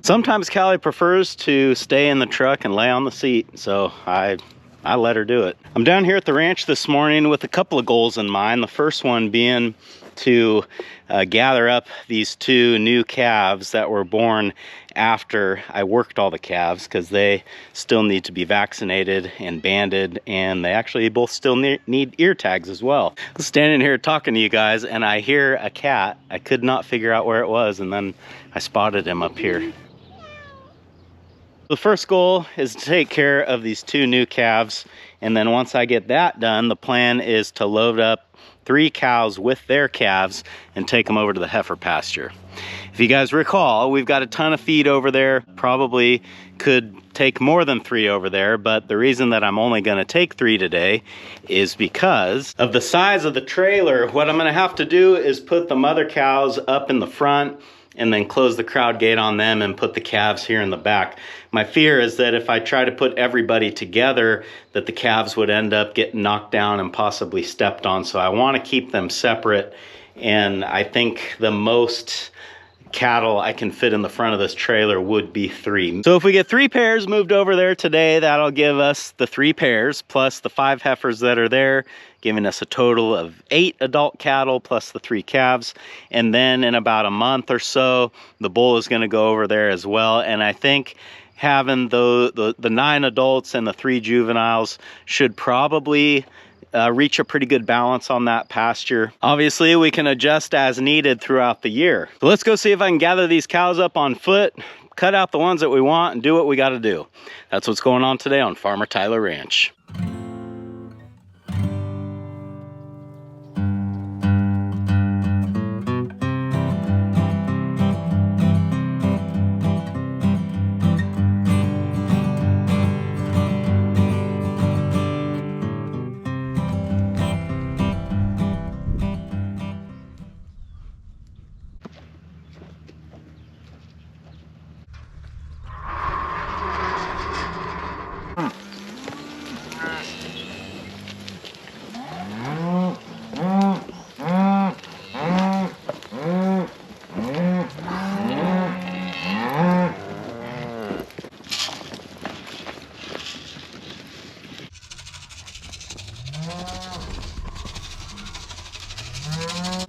Sometimes Callie prefers to stay in the truck and lay on the seat, so I let her do it. I'm down here at the ranch this morning with a couple of goals in mind. The first one being to gather up these 2 new calves that were born after I worked all the calves, because they still need to be vaccinated and banded, and they actually both still need ear tags as well. I'm standing here talking to you guys and I hear a cat. I could not figure out where it was, and then I spotted him up here. The first goal is to take care of these 2 new calves, and then once I get that done, the plan is to load up 3 cows with their calves and take them over to the heifer pasture. If you guys recall, we've got a ton of feed over there. Probably could take more than 3 over there, but the reason that I'm only going to take 3 today is because of the size of the trailer. What I'm going to have to do is put the mother cows up in the front and then close the crowd gate on them and put the calves here in the back. My fear is that if I try to put everybody together, that the calves would end up getting knocked down and possibly stepped on. So I want to keep them separate, and I think the most cattle I can fit in the front of this trailer would be 3. So if we get 3 pairs moved over there today, that'll give us the 3 pairs plus the 5 heifers that are there, giving us a total of 8 adult cattle plus the 3 calves. And then in about a month or so, the bull is going to go over there as well. And I think having the 9 adults and the 3 juveniles should probably reach a pretty good balance on that pasture. Obviously, we can adjust as needed throughout the year. So let's go see if I can gather these cows up on foot, cut out the ones that we want, and do what we got to do. That's what's going on today on Farmer Tyler Ranch.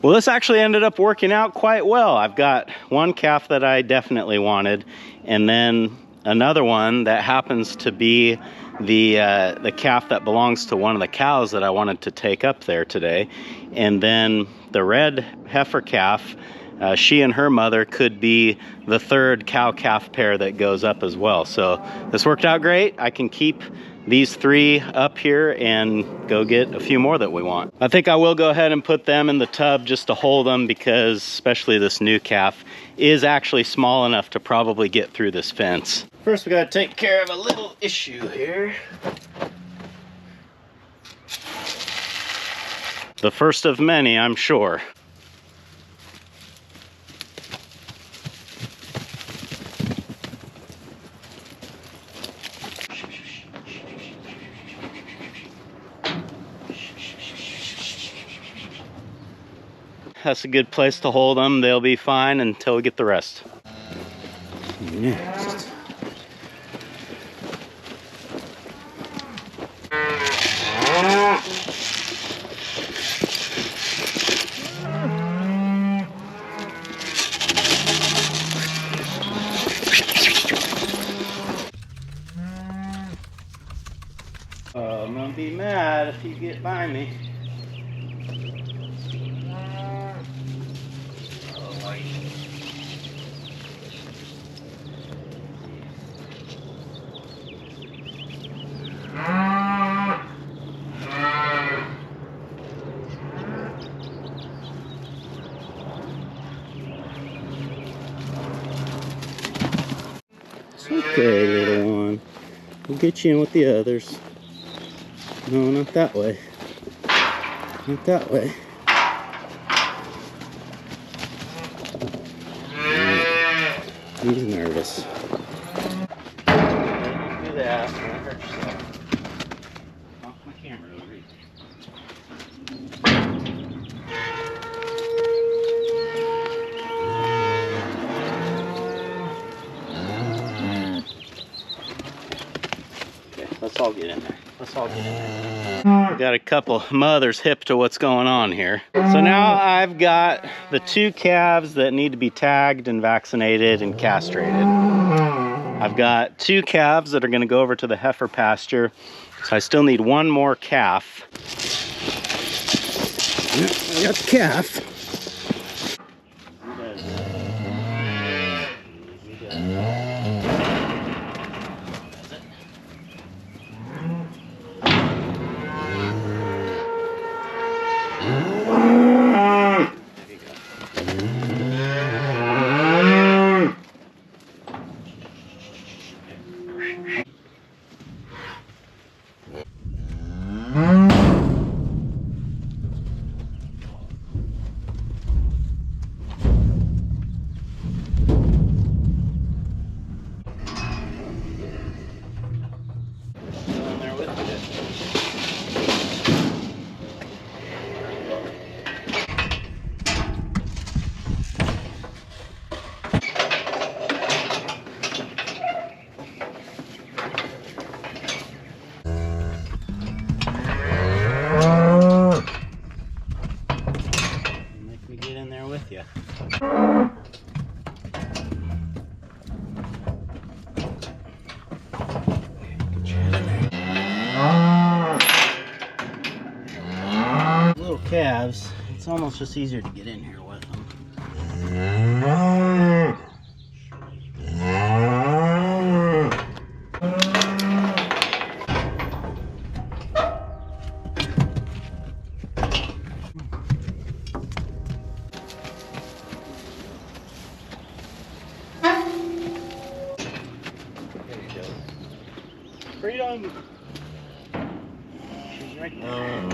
Well, this actually ended up working out quite well. I've got 1 calf that I definitely wanted, and then another one that happens to be the calf that belongs to one of the cows that I wanted to take up there today. And then the red heifer calf, she and her mother could be the 3rd cow-calf pair that goes up as well. So this worked out great. I can keep these 3 up here and go get a few more that we want. I think I will go ahead and put them in the tub just to hold them, because especially this new calf is actually small enough to probably get through this fence. First, we gotta take care of a little issue here. The first of many, I'm sure. That's a good place to hold them. They'll be fine until we get the rest. Next. I'm gonna be mad if you get by me. Okay, little one. We'll get you in with the others. No, not that way. Not that way. He's nervous. Don't do that. Don't hurt yourself. Knock my camera over. all get in there. Let's all get in there. We got a couple mothers hip to what's going on here. So now I've got the 2 calves that need to be tagged and vaccinated and castrated. I've got 2 calves that are going to go over to the heifer pasture. So I still need 1 more calf. I got the calf. Little calves, it's almost just easier to get in here with them. Freedom! She's right there.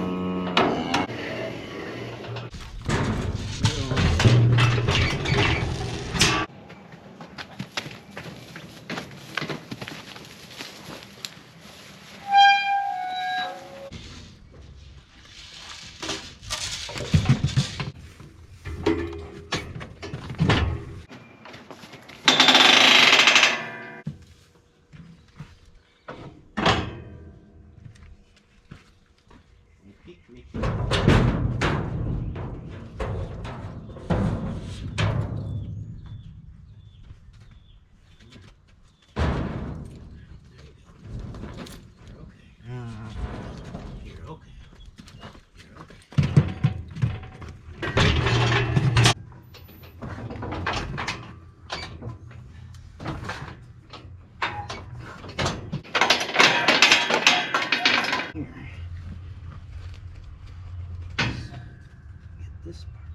This part.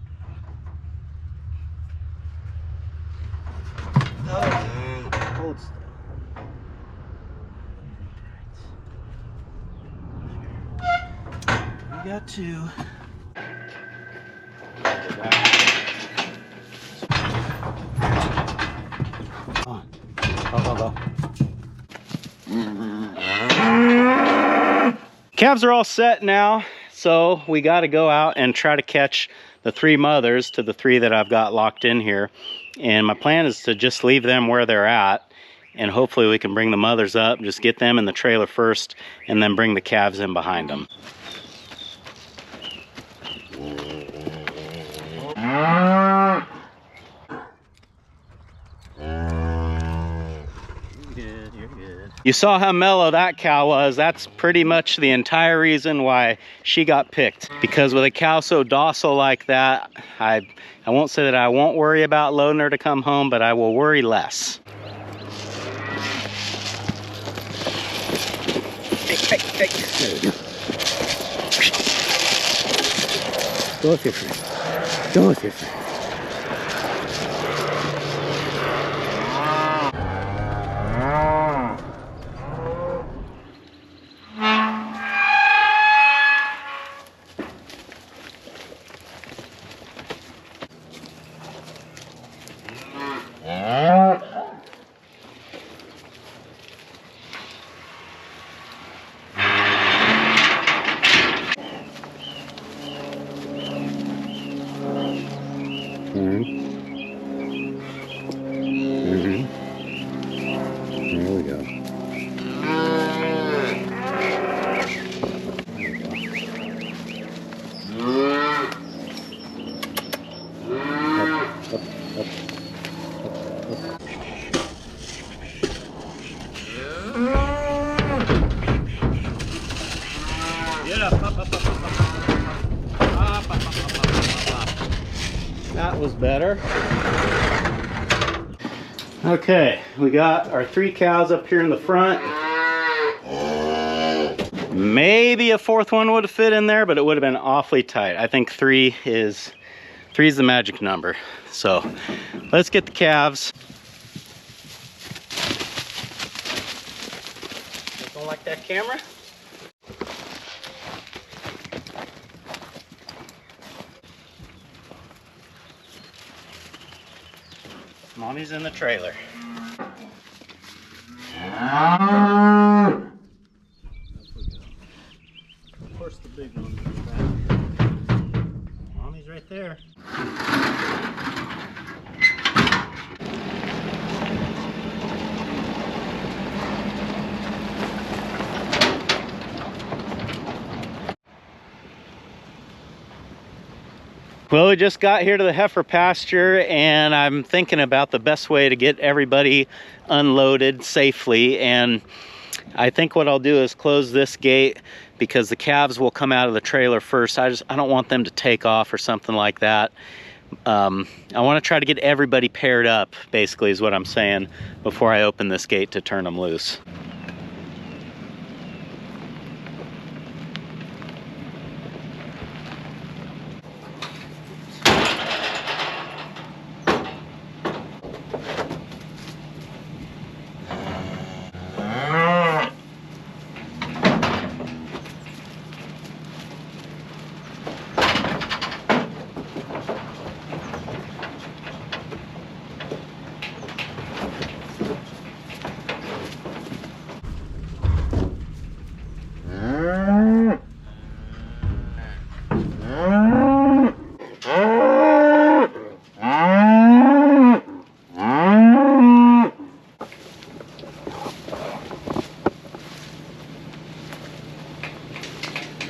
Okay. Hold still. Right. We got 2. Come on. Go. Calves are all set now, so we got to go out and try to catch the 3 mothers to the 3 that I've got locked in here. And my plan is to just leave them where they're at, and hopefully we can bring the mothers up, just get them in the trailer first, and then bring the calves in behind them. You saw how mellow that cow was. That's pretty much the entire reason why she got picked. Because with a cow so docile like that, I won't say that I won't worry about loading her to come home, but I will worry less. Hey. There we go. Go with your friend. Go with your friend. There we go. That was better. Okay, we got our 3 cows up here in the front. Maybe a 4th one would have fit in there, but it would have been awfully tight. I think 3 is the magic number. So let's get the calves. Don't like that camera? Mommy's in the trailer. Of course the big one's in the back. Mommy's right there. Well, we just got here to the heifer pasture, and I'm thinking about the best way to get everybody unloaded safely. And I think what I'll do is close this gate because the calves will come out of the trailer first. I don't want them to take off or something like that. I want to try to get everybody paired up, basically, is what I'm saying, before I open this gate to turn them loose.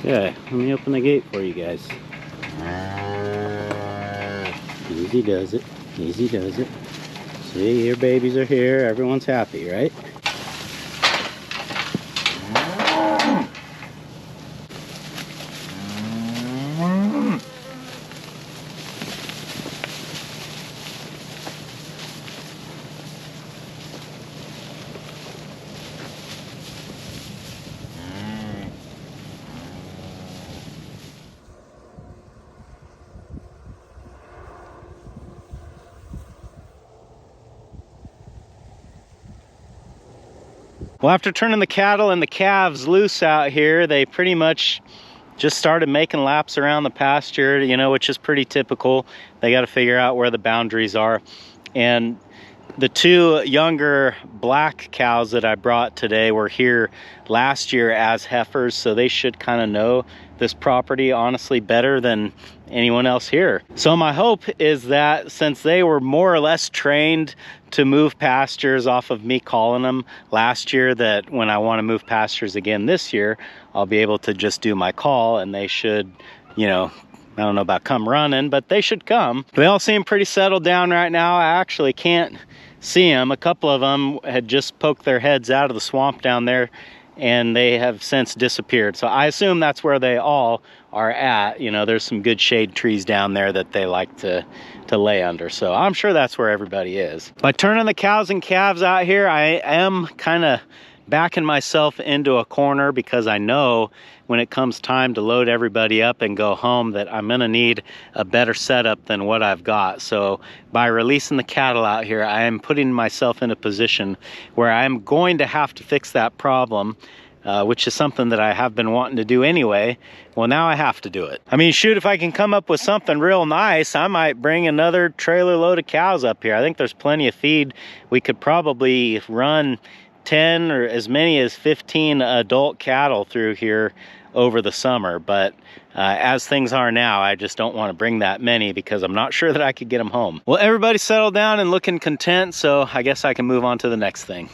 Okay, let me open the gate for you guys. Easy does it. Easy does it. See, your babies are here. Everyone's happy, right? Well, after turning the cattle and the calves loose out here, they pretty much just started making laps around the pasture, you know, which is pretty typical. They got to figure out where the boundaries are. And the 2 younger black cows that I brought today were here last year as heifers, so they should kind of know this property honestly better than anyone else here. So my hope is that since they were more or less trained to move pastures off of me calling them last year, that when I want to move pastures again this year, I'll be able to just do my call and they should, you know, I don't know about come running, but they should come. They all seem pretty settled down right now. I actually can't see them. A couple of them had just poked their heads out of the swamp down there and they have since disappeared. So I assume that's where they all are at. You know, there's some good shade trees down there that they like to lay under. So I'm sure that's where everybody is. By turning the cows and calves out here, I am kind of backing myself into a corner because I know when it comes time to load everybody up and go home that I'm gonna need a better setup than what I've got. So by releasing the cattle out here, I am putting myself in a position where I'm going to have to fix that problem, which is something that I have been wanting to do anyway. Well, now I have to do it. I mean, shoot, if I can come up with something real nice, I might bring another trailer load of cows up here. I think there's plenty of feed. We could probably run 10 or as many as 15 adult cattle through here over the summer, but as things are now, I just don't want to bring that many because I'm not sure that I could get them home. Well, everybody's settled down and looking content, so I guess I can move on to the next thing.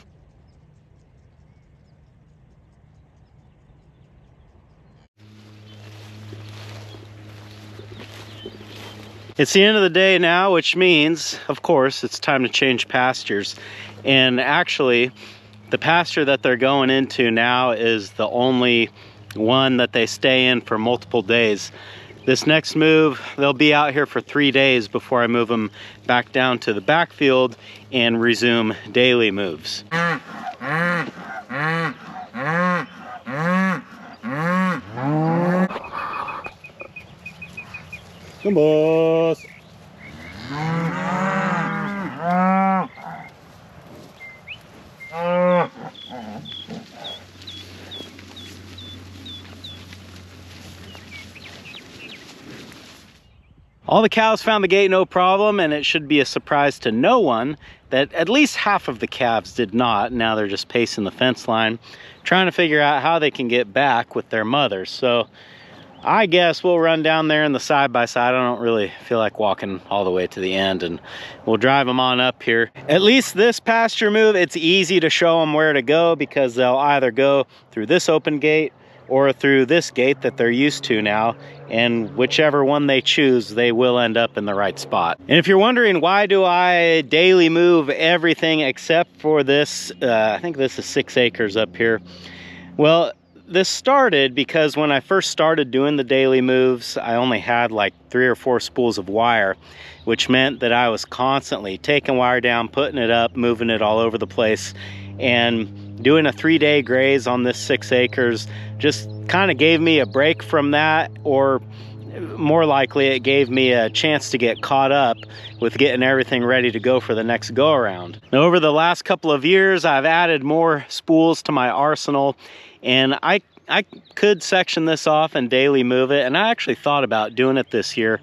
It's the end of the day now, which means, of course, it's time to change pastures. And actually, the pasture that they're going into now is the only one that they stay in for multiple days. This next move, they'll be out here for 3 days before I move them back down to the backfield and resume daily moves. Come boss. All the cows found the gate no problem, and it should be a surprise to no one that at least half of the calves did not. Now they're just pacing the fence line, trying to figure out how they can get back with their mothers. So I guess we'll run down there in the side-by-side. I don't really feel like walking all the way to the end, and we'll drive them on up here. At least this pasture move, it's easy to show them where to go because they'll either go through this open gate or through this gate that they're used to now, and whichever one they choose, they will end up in the right spot. And if you're wondering why do I daily move everything except for this, I think this is 6 acres up here. Well, this started because when I first started doing the daily moves, I only had like 3 or 4 spools of wire, which meant that I was constantly taking wire down, putting it up, moving it all over the place, and doing a 3-day graze on this 6 acres just kind of gave me a break from that, or more likely it gave me a chance to get caught up with getting everything ready to go for the next go around. Now, over the last couple of years, I've added more spools to my arsenal, and I could section this off and daily move it, and I actually thought about doing it this year,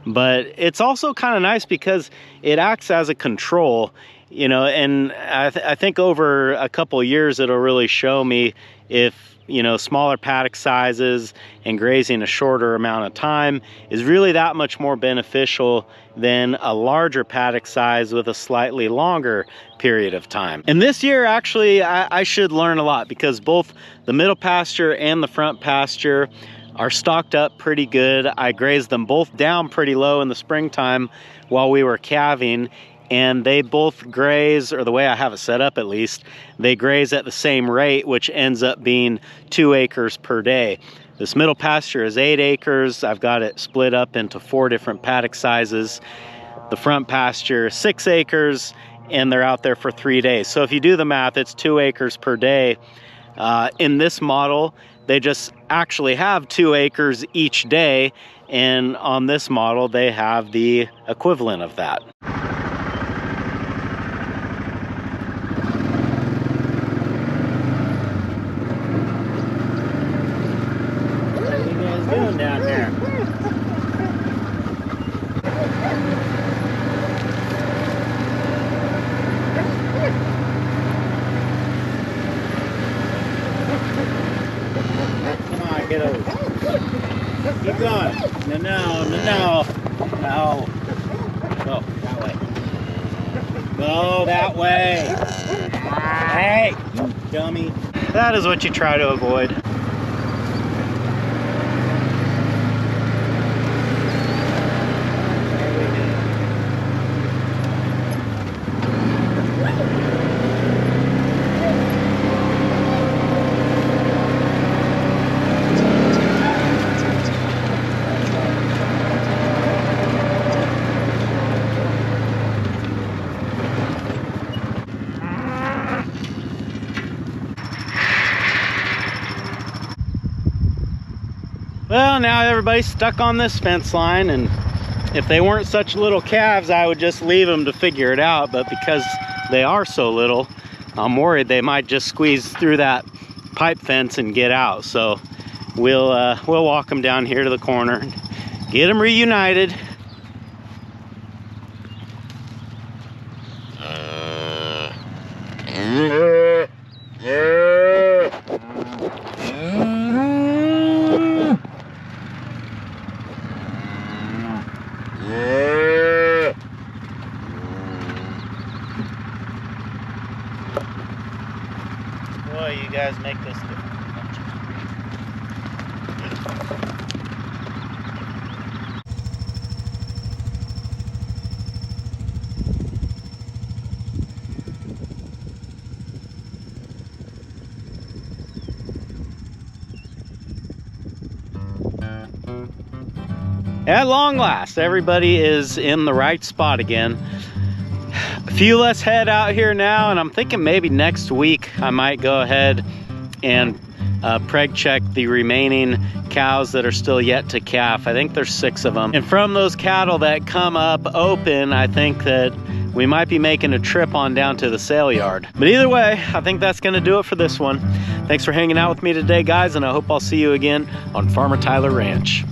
but it's also kind of nice because it acts as a control, you know, and I think over a couple of years it'll really show me if, you know, smaller paddock sizes and grazing a shorter amount of time is really that much more beneficial than a larger paddock size with a slightly longer period of time. And this year, actually, I should learn a lot because both the middle pasture and the front pasture are stocked up pretty good. I grazed them both down pretty low in the springtime while we were calving, and they both graze, or the way I have it set up at least, they graze at the same rate, which ends up being 2 acres per day. This middle pasture is 8 acres. I've got it split up into 4 different paddock sizes. The front pasture is 6 acres, and they're out there for 3 days. So if you do the math, it's 2 acres per day. In this model, they just actually have 2 acres each day, and on this model, they have the equivalent of that. Down there. Come on, get over. Keep going. No. Go that way. Go that way. Hey, you dummy. That is what you try to avoid. Well, now everybody's stuck on this fence line, and if they weren't such little calves, I would just leave them to figure it out, but because they are so little, I'm worried they might just squeeze through that pipe fence and get out. So we'll walk them down here to the corner and get them reunited. Boy, you guys make this difficult. At long last, everybody is in the right spot again. A few less head out here now, and I'm thinking maybe next week I might go ahead and preg check the remaining cows that are still yet to calf. I think there's 6 of them. And from those cattle that come up open, I think that we might be making a trip on down to the sale yard. But either way, I think that's gonna do it for this one. Thanks for hanging out with me today, guys, and I hope I'll see you again on Farmer Tyler Ranch.